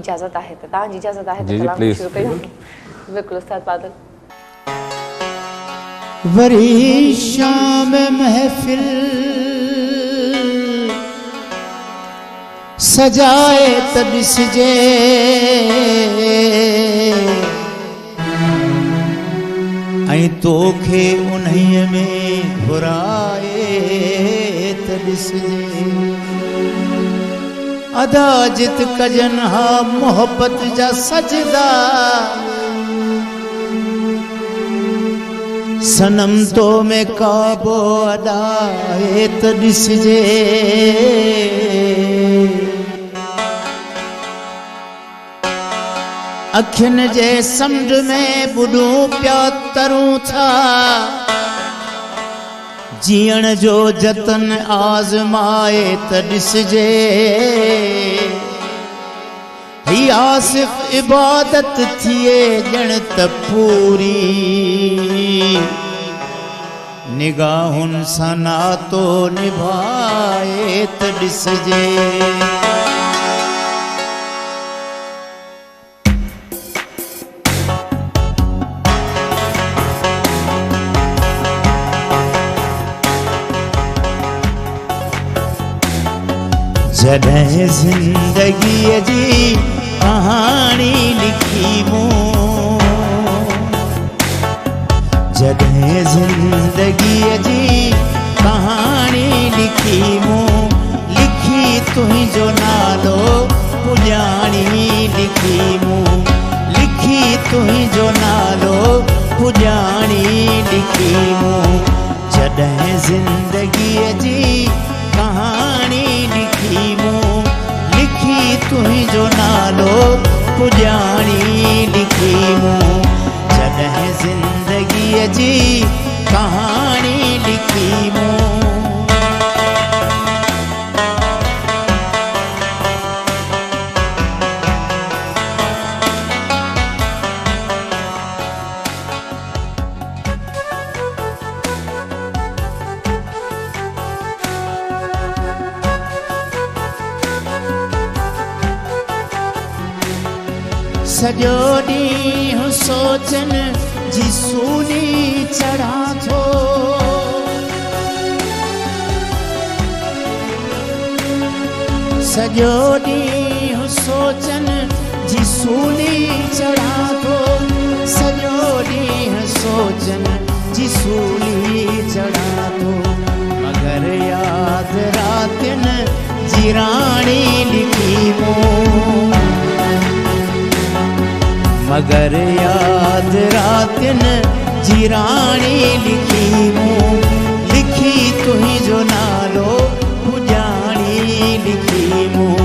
इजाज़त आहे त तव्हांजी इजाज़त आहे जी, त कलाम प्लीज़। शुरू कयूं। बिल्कुलु उस्ताद बादल। वरी शाम महफिल सजाए त ॾिसजे ऐं तोखे उन्हीअ में घुराए त ॾिसजे अदा जित कजन हा मोहब्बत जा सजदा सनम तो में काबो अदाए त ॾिसजे अखियुनि जे समुंड में बुॾूं पिया तरूं था जीअण जो जतन आज़माए त ॾिसजे ही आसिफ़ इबादत थिए ॼण त पूरी निगाहुनि सां नातो निभाए त ॾिसजे जॾहिं ज़िंदगीअ जी कहाणी लिखी मूं जॾहिं ज़िंदगीअ जी कहाणी लिखी मूं लिखी तुंहिंजो नालो पुॼाणी लिखी मूं लिखी तुंहिंजो नालो पुॼाणी लिखी मूं जॾहिं ज़िंदगीअ जी कहाणी लिखी मूं लिखी तुंहिंजो नालो पुॼाणी लिखी मूं जॾहिं ज़िंदगीअ जी कहाणी लिखी मूं सॼो ॾींहुं सोचन जी सूली चढ़ा थो सॼो ॾींहुं सोचन जी सूली चढ़ा थो सॼो ॾींहुं सोचन जी सूली चढ़ा थो मगर यादि रातियुनि जी राणी लिखी मूं मगर याद रातियुनि जी राणी लिखी मूं लिखी तुंहिंजो नालो पुॼाणी लिखी मूं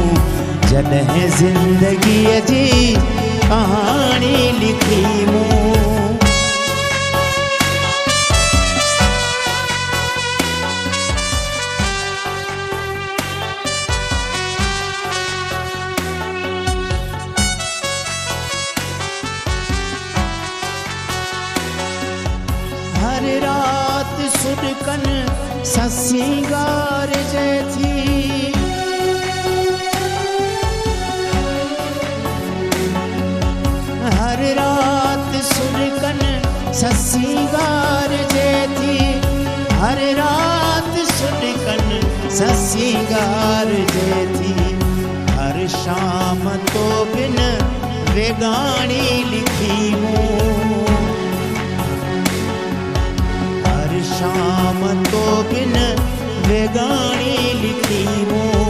जॾहिं ज़िंदगीअ जी कहाणी लिखी मूं हर रात सुॾकन सां सिंगारजे थी हर रात सुॾकन सां सिंगारजे थी हर रात सुॾकन सां सिंगारजे थी हर शाम तो बिन वेगाणी लिखी मूं शाम तो बिन वेगाणी लिखी मूं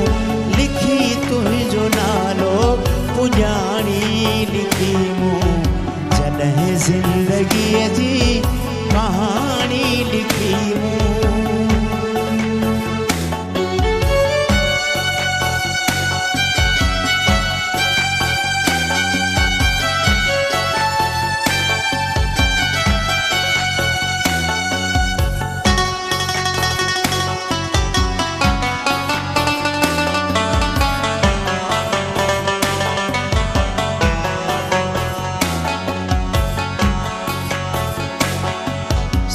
लिखी तुंहिंजो नालो पुॼाणी लिखी मूं जॾहिं ज़िंदगीअ जी कहाणी लिखी मूं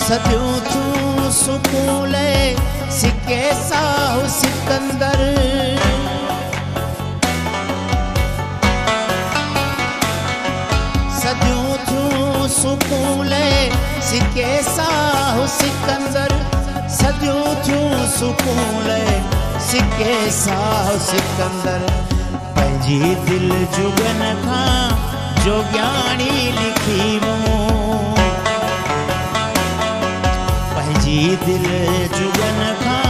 सदियों तूं सुकून सिके साहु सिकंदर सुकून लाइ सिके साहु सिकंदर सदियूं थियूं सुकून लाइ सिके साहु सिकंदर पंहिंजी दिलि जुगन खां जोॻियाणी लिखी मूं पंहिंजी दिलि जुगन खां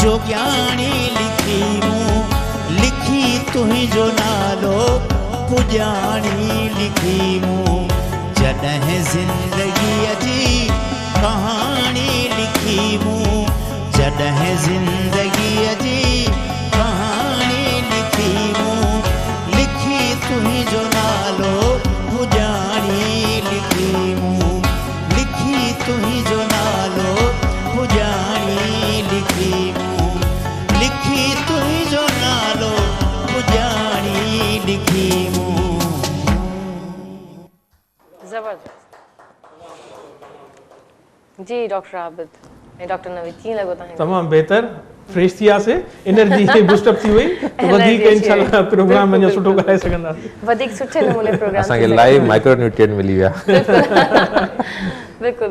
जोॻियाणी लिखी मूं लिखी तुंहिंजो नालो पुॼाणी लिखी मूं जॾहिं ज़िंदगीअ जी कहाणी लिखी मूं जॾहिं ज़िंदगीअ जी कहाणी लिखी मूं लिखी तुंहिंजो नालो पुॼाणी लिखी मूं लिखी तुंहिंजो नालो पुॼाणी लिखी मूं लिखी तुंहिंजो नालो पुॼाणी लिखी मूं ज़बरदस्त जी डॉक्टर आबिद ऐं डॉक्टर नवीद कीअं लॻो तव्हांखे तमामु बहितर फ्रेश थी वियासीं एनर्जी बूस्ट अप थी वई त वधीक Energy इंशाल्लाह अची प्रोग्राम अञा बिल्कुलु, सुठो बिल्कुलु। कराए सघंदासीं वधीक सुठे नमूने प्रोग्राम असांखे लाइव माइक्रो न्यूट्रिएंट मिली विया बिल्कुलु